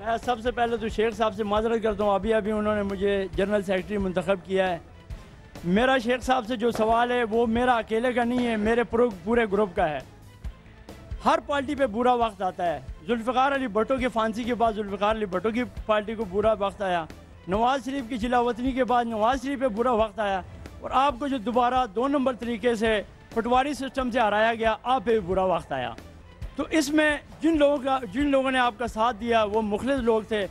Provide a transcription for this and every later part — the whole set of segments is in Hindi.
मैं सबसे पहले तो शेख साहब से माजरत करता हूँ, अभी अभी उन्होंने मुझे जनरल सेक्रेटरी मुंतखब किया है। मेरा शेख साहब से जो सवाल है वो मेरा अकेले का नहीं है, मेरे पूरे ग्रुप का है। हर पार्टी पे बुरा वक्त आता है। जुल्फ़िकार अली भुट्टो की फांसी के बाद जुल्फ़िकार अली भुट्टो की पार्टी को बुरा वक्त आया, नवाज़ शरीफ की जिलावतनी के बाद नवाज़ शरीफ पे बुरा वक्त आया, और आपको जो दोबारा 2 नंबर तरीके से पटवारी सिस्टम से हराया गया, आप पे भी बुरा वक्त आया। तो इसमें जिन लोगों ने आपका साथ दिया वो मुखलिस लोग थे,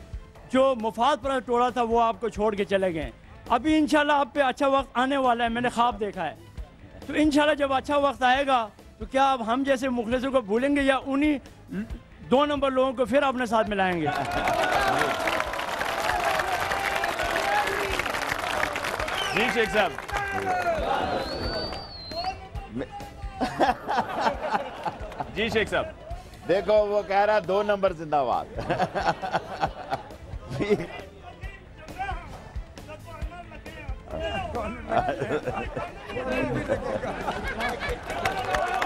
जो मुफाद पर टोला था वो आपको छोड़ के चले गए। अभी इंशाल्लाह आप पे अच्छा वक्त आने वाला है, मैंने ख्वाब देखा है। तो इंशाल्लाह जब अच्छा वक्त आएगा तो क्या अब हम जैसे मुखलिसों को भूलेंगे या उन्हीं 2 नंबर लोगों को फिर अपने साथ मिलाएंगे? जी शेख साहब। जी शेख साहब। देखो वो कह रहा 2 नंबर जिंदाबाद।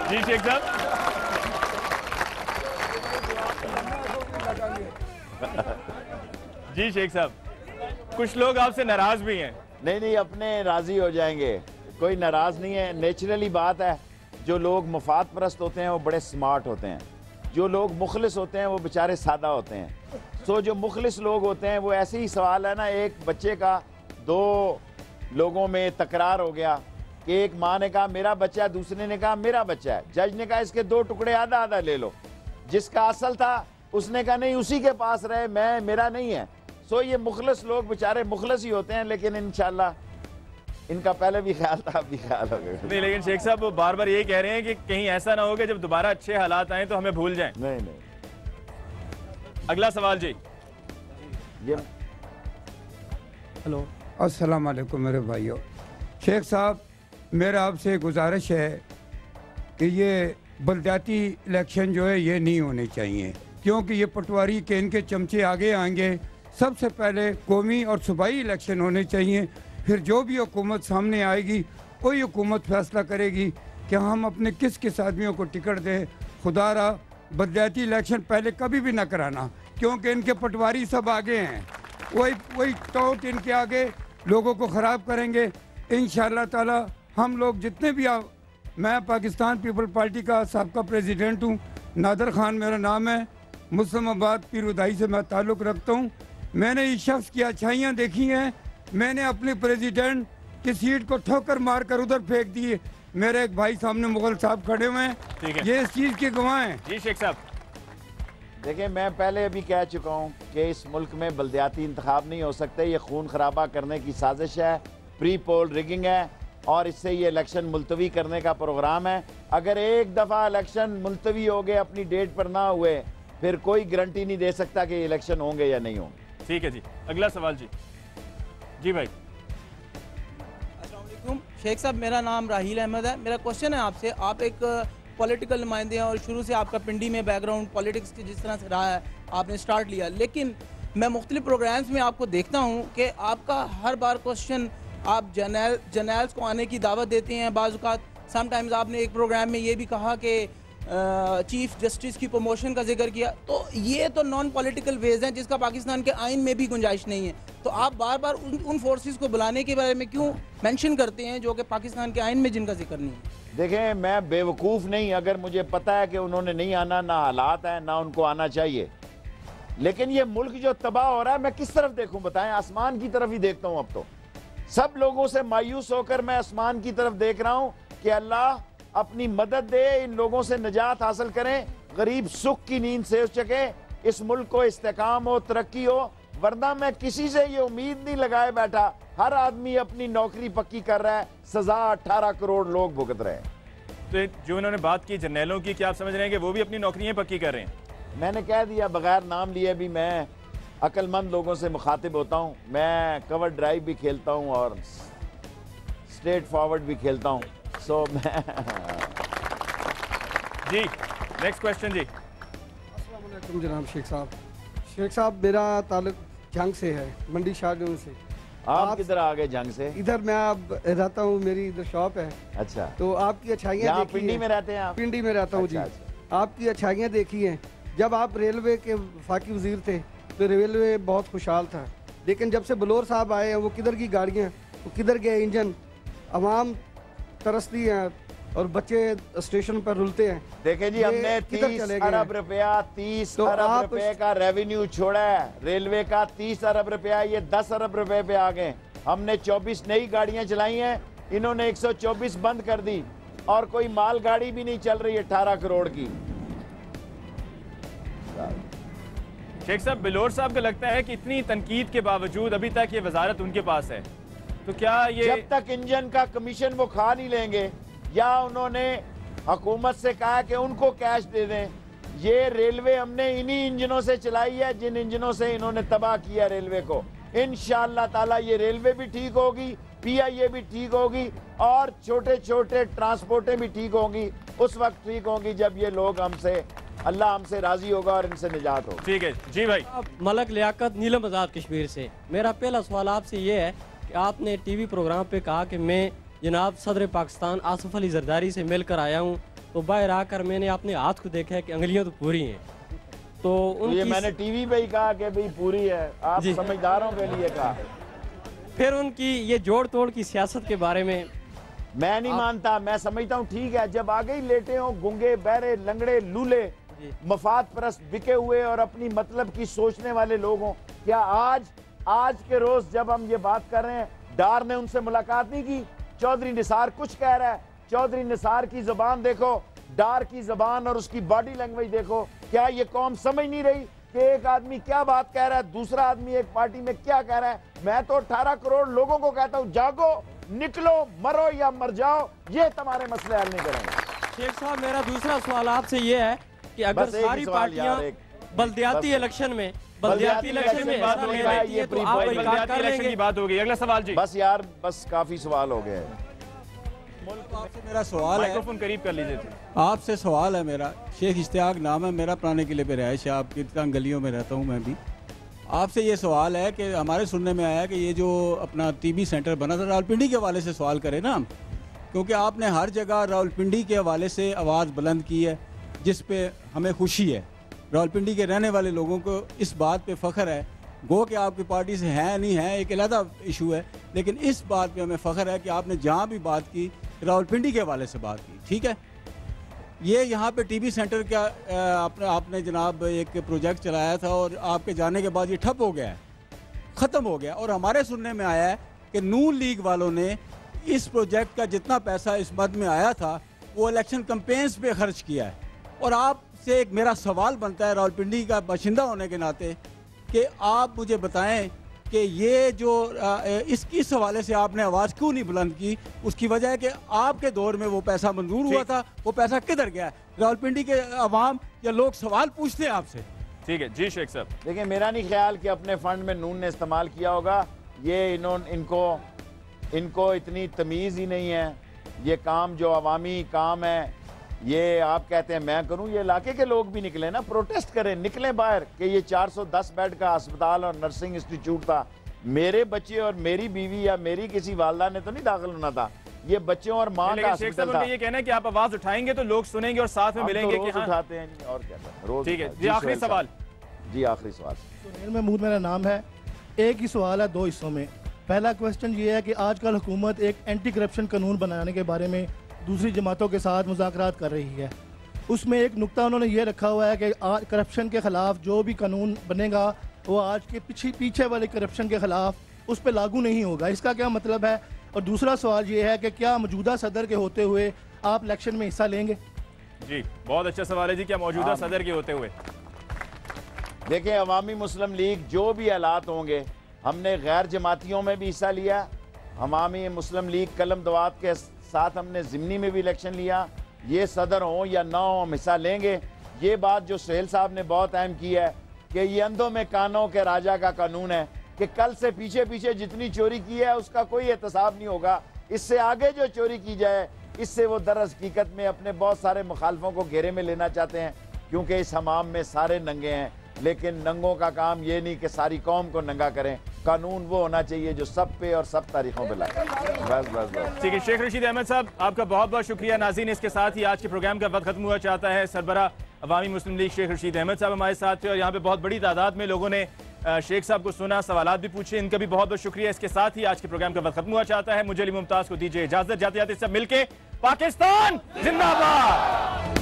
जी शेख साहब। जी शेख साहब, कुछ लोग आपसे नाराज भी हैं। नहीं, अपने राजी हो जाएंगे, कोई नाराज नहीं है। नेचुरली बात है, जो लोग मुफाद परस्त होते हैं वो बड़े स्मार्ट होते हैं, जो लोग मुखलिस होते हैं वो बेचारे सादा होते हैं। सो जो मुखलिस लोग होते हैं वो ऐसे ही सवाल है ना, एक बच्चे का 2 लोगों में तकरार हो गया कि एक माँ ने कहा मेरा बच्चा है, दूसरे ने कहा मेरा बच्चा है। जज ने कहा इसके 2 टुकड़े आधा आधा ले लो। जिसका असल था उसने कहा नहीं उसी के पास रहे, मेरा नहीं है। सो ये मुखलिस लोग बेचारे मुखलिस ही होते हैं, लेकिन इंशाल्लाह इनका पहले भी ख्याल था, अब भी ख्याल हो गया। नहीं, लेकिन शेख साहब वो बार बार ये कह रहे हैं कि कहीं ऐसा ना हो कि जब दोबारा अच्छे हालात आए तो हमें भूल जाएं। नहीं। अगला सवाल जी। हेलो, अस्सलाम वालेकुम मेरे भाइयों। शेख साहब, मेरा आपसे गुजारिश है कि ये बलदियाती इलेक्शन जो है ये नहीं होने चाहिए, क्योंकि ये पटवारी के इनके चमचे आगे आएंगे। सबसे पहले कौमी और सूबाई इलेक्शन होने चाहिए, फिर जो भी हुकूमत सामने आएगी वही हुकूमत फैसला करेगी कि हम अपने किस किस आदमियों को टिकट दें। खुदारा बलदियाती इलेक्शन पहले कभी भी ना कराना, क्योंकि इनके पटवारी सब आगे हैं, वही टोट इनके आगे लोगों को ख़राब करेंगे। इंशाअल्लाह ताला हम लोग जितने भी मैं पाकिस्तान पीपल पार्टी का साबका प्रेसिडेंट हूँ, नादर खान मेरा नाम है, मुस्लिमाबाद पीरुदाई से मैं ताल्लुक़ रखता हूँ। मैंने इस शख्स की अच्छाइयाँ देखी हैं, मैंने अपने प्रेसिडेंट की सीट को ठोकर मार कर उधर फेंक दी। मेरे एक भाई सामने मुगल साहब खड़े हुए हैं, ये इस चीज़ के गवाह हैं। जी शेख साहब। देखिए, मैं पहले अभी कह चुका हूँ कि इस मुल्क में बलदियाती इंतखाब नहीं हो सकते, ये खून खराबा करने की साजिश है, प्री पोल रिगिंग है, और इससे ये इलेक्शन मुलतवी करने का प्रोग्राम है। अगर एक दफ़ा इलेक्शन मुलतवी हो गए, अपनी डेट पर ना हुए, फिर कोई गारंटी नहीं दे सकता कि इलेक्शन होंगे या नहीं होंगे। ठीक है जी, अगला सवाल जी। जी भाई। अस्सलाम वालेकुम शेख साहब, मेरा नाम राहील अहमद है। मेरा क्वेश्चन है आपसे, आप एक पॉलिटिकल नुमाइंदे हैं और शुरू से आपका पिंडी में बैकग्राउंड पॉलिटिक्स की जिस तरह से रहा है, आपने स्टार्ट लिया, लेकिन मैं मुख्तलिफ प्रोग्राम्स में आपको देखता हूँ कि आपका हर बार क्वेश्चन आप जर्नल्स को आने की दावत देते हैं। बाज़ औक़ात समटाइम्स आपने एक प्रोग्राम में ये भी कहा कि चीफ जस्टिस की प्रमोशन का जिक्र किया, तो ये तो नॉन पॉलिटिकल वेज हैं जिसका पाकिस्तान के आइन में भी गुंजाइश नहीं है। तो आप बार बार उन फोर्सेस को बुलाने के बारे में क्यों मेंशन करते हैं जो कि पाकिस्तान के आइन में जिनका जिक्र नहीं है? देखें, मैं बेवकूफ़ नहीं, अगर मुझे पता है कि उन्होंने नहीं आना, ना हालात है, ना उनको आना चाहिए, लेकिन ये मुल्क जो तबाह हो रहा है, मैं किस तरफ देखूं बताएं? आसमान की तरफ ही देखता हूं। अब तो सब लोगों से मायूस होकर मैं आसमान की तरफ देख रहा हूं कि अल्लाह अपनी मदद दे, इन लोगों से निजात हासिल करें, गरीब सुख की नींद से सके, इस मुल्क को इस्तेकाम हो, तरक्की हो। वरना मैं किसी से ये उम्मीद नहीं लगाए बैठा, हर आदमी अपनी नौकरी पक्की कर रहा है, सजा 18 करोड़ लोग भुगत रहे हैं। तो जो उन्होंने बात की जर्नैलों की, क्या आप समझ रहे हैं कि वो भी अपनी नौकरियां पक्की कर रहे हैं? मैंने कह दिया, बगैर नाम लिए भी मैं अक्लमंद लोगों से मुखातिब होता हूँ। मैं कवर ड्राइव भी खेलता हूँ और स्ट्रेट फॉरवर्ड भी खेलता हूँ। सो मैं जी, नेक्स्ट क्वेश्चन जी। अस्सलाम वालेकुम जनाब शेख साहब। शेख साहब, मेरा ताल्लुक जंग से है, मंडी शाहजहां से। आप किधर आ गए जंग से? इधर मैं अब रहता हूँ, मेरी इधर शॉप है। अच्छा, तो आपकी अच्छाइयाँ देखी पिंडी में रहते हैं आप? पिंडी में रहता हूँ जी। आपकी अच्छाइयाँ देखी हैं। जब आप रेलवे के वफाकी वजीर थे तो रेलवे बहुत खुशहाल था। लेकिन जब से बलोर साहब आए हैं, वो किधर की गाड़ियाँ, वो किधर गए इंजन, आवाम तरसती हैं और बच्चे स्टेशन पर रुलते हैं। देखें जी, हमने 30 अरब रुपया 30 अरब रुपए का रेवेन्यू छोड़ा है रेलवे का। 30 अरब रुपया, ये 10 अरब रुपए पे आ गए। हमने 24 नई गाड़ियां चलाई हैं, इन्होंने 124 बंद कर दी और कोई माल गाड़ी भी नहीं चल रही 18 करोड़ की। शेख साहब, बिलोर साहब को लगता है कि इतनी तनकीद के बावजूद अभी तक ये वजारत उनके पास है, तो क्या ये जब तक इंजन का कमीशन वो खा नहीं लेंगे या उन्होंने हुकूमत से कहा कि उनको कैश दे दें। ये रेलवे हमने इन्हीं इंजनों से चलाई है जिन इंजनों से इन्होंने तबाह किया रेलवे को। इंशाअल्लाह ताला ये रेलवे भी ठीक होगी, PIA भी ठीक होगी और छोटे छोटे ट्रांसपोर्टें भी ठीक होंगी। उस वक्त ठीक होंगी जब ये लोग हमसे, अल्लाह हमसे राजी होगा और इनसे निजात होगी। ठीक है जी भाई। मलक लियाकत, नीलम आज़ाद कश्मीर से। मेरा पहला सवाल आपसे ये है कि आपने TV प्रोग्राम पे कहा कि मैं जनाब सदर पाकिस्तान आसिफ अली जरदारी से मिलकर आया हूँ, तो बाहर आकर मैंने अपने हाथ को देखा है कि अंगलियां तो पूरी हैं। तो ये मैंने टीवी पे ही कहा कि भाई पूरी है, आप समझदारों के लिए कहा। फिर उनकी ये जोड़ तोड़ की सियासत के बारे में मैं नहीं मानता। मैं समझता हूँ ठीक है, जब आगे ही लेटे हो गुंगे बहरे लंगड़े लूले मफाद परस्त बिके हुए और अपनी मतलब की सोचने वाले लोग हों। क्या आज के रोज जब हम ये बात कर रहे हैं, डार ने उनसे मुलाकात नहीं की? चौधरी निसार कुछ कह रहा है, चौधरी निसार की जुबान देखो, डार की जुबान और उसकी बॉडी लैंग्वेज देखो। क्या ये कौम समझ नहीं रही कि एक आदमी क्या बात कह रहा है, दूसरा आदमी एक पार्टी में क्या कह रहा है? मैं तो 18 करोड़ लोगों को कहता हूँ, जागो, निकलो, मरो या मर जाओ, ये तुम्हारे मसले हल नहीं करेंगे। शेख साहब, मेरा दूसरा सवाल आपसे ये है कि अगर सारी पार्टियां बल्दियाती इलेक्शन में बात होगी। अगला सवाल जी। बस यार, बस काफी सवाल हो गए। आपसे मेरा सवाल है, माइक्रोफोन करीब कर लीजिए। आपसे सवाल है मेरा। शेख इश्तियाक नाम है मेरा, पुराने किले पे रहायश है, आपकी तंग गलियों में रहता हूँ मैं भी। आपसे ये सवाल है कि हमारे सुनने में आया कि ये जो अपना TB सेंटर बना था, रावलपिंडी के हवाले से सवाल करें ना हम, क्योंकि आपने हर जगह रावलपिंडी के हवाले से आवाज़ बुलंद की है, जिस पे हमें खुशी है। रावलपिंडी के रहने वाले लोगों को इस बात पे फ़ख्र है, गो कि आपकी पार्टी से है नहीं है एक अलग इशू है, लेकिन इस बात पे हमें फ़ख्र है कि आपने जहाँ भी बात की रावलपिंडी के हवाले से बात की। ठीक है, ये यहाँ पे TB सेंटर क्या आपने जनाब एक प्रोजेक्ट चलाया था और आपके जाने के बाद ये ठप हो गया है, ख़त्म हो गया। और हमारे सुनने में आया है कि नून लीग वालों ने इस प्रोजेक्ट का जितना पैसा इस मद में आया था वो इलेक्शन कैंपेन्स पे खर्च किया है। और आपसे एक मेरा सवाल बनता है रावलपिंडी का बाशिंदा होने के नाते कि आप मुझे बताएं कि ये जो इस हवाले से आपने आवाज़ क्यों नहीं बुलंद की? उसकी वजह है कि आपके दौर में वो पैसा मंजूर हुआ था, वो पैसा किधर गया? रावलपिंडी के अवाम या लोग सवाल पूछते हैं आपसे। ठीक है जी शेख साहब। देखिए, मेरा नहीं ख्याल कि अपने फंड में नून ने इस्तेमाल किया होगा। ये इनको इतनी तमीज़ ही नहीं है। ये काम जो अवामी काम है, ये आप कहते हैं मैं करूं, ये इलाके के लोग भी निकले ना, प्रोटेस्ट करें, निकलें बाहर कि ये 410 बेड का अस्पताल और नर्सिंग इंस्टीट्यूट था। मेरे बच्चे और मेरी बीवी या मेरी किसी वालदा ने तो नहीं दाखिल होना था, ये बच्चों और माँ का अस्पताल था। ये कहना है कि आप आवाज उठाएंगे तो लोग सुनेंगे और साथ में मिलेंगे कि हाँ उठाते हैं और क्या रोज। ठीक है जी, आखिरी सवाल। जी आखिरी सवाल। सुनील महमूद मेरा नाम है। एक ही सवाल है 2 हिस्सों में। पहला क्वेश्चन ये है कि आजकल हुकूमत एक एंटी करप्शन कानून बनाने के बारे में दूसरी जमातों के साथ मुज़ाकरात कर रही है। उसमें एक नुक्ता उन्होंने ये रखा हुआ है कि करप्शन के ख़िलाफ़ जो भी कानून बनेगा वो आज के पीछे वाले करप्शन के ख़िलाफ़ उस पर लागू नहीं होगा। इसका क्या मतलब है? और दूसरा सवाल ये है कि क्या मौजूदा सदर के होते हुए आप इलेक्शन में हिस्सा लेंगे? जी बहुत अच्छा सवाल है जी, क्या मौजूदा सदर के होते हुए? देखिए, अवामी मुस्लिम लीग जो भी हालात होंगे, हमने गैर जमातियों में भी हिस्सा लिया, अवामी मुस्लिम लीग कलम दवात के साथ हमने ज़िमनी में भी इलेक्शन लिया। ये सदर हो या ना हो हम हिस्सा लेंगे। ये बात जो सुहेल साहब ने बहुत अहम की है कि ये अंधों में कानों के राजा का कानून है कि कल से पीछे जितनी चोरी की है उसका कोई एहतसाब नहीं होगा। इससे आगे जो चोरी की जाए, इससे वो दर हकीकत में अपने बहुत सारे मुखालफों को घेरे में लेना चाहते हैं, क्योंकि इस हमाम में सारे नंगे हैं। लेकिन नंगों का काम ये नहीं कि सारी कौम को नंगा करें। कानून वो होना चाहिए जो सब पे और सब तारीखों पे लाए। बस। ठीक है, शेख रशीद अहमद साहब आपका बहुत बहुत शुक्रिया। नाज़रीन, इसके साथ ही आज के प्रोग्राम का वक्त खत्म हुआ चाहता है। सरबराह अवामी मुस्लिम लीग शेख रशीद अहमद साहब हमारे साथ थे और यहाँ पे बहुत बड़ी तादाद में लोगों ने शेख साहब को सुना, सवालात भी पूछे, इनका भी बहुत बहुत शुक्रिया। इसके साथ ही आज के प्रोग्राम का वक्त खत्म हुआ चाहता है। मुझे अली मुमताज को दीजिए इजाजत। जाते जाते सब मिलके पाकिस्तान जिंदाबाद।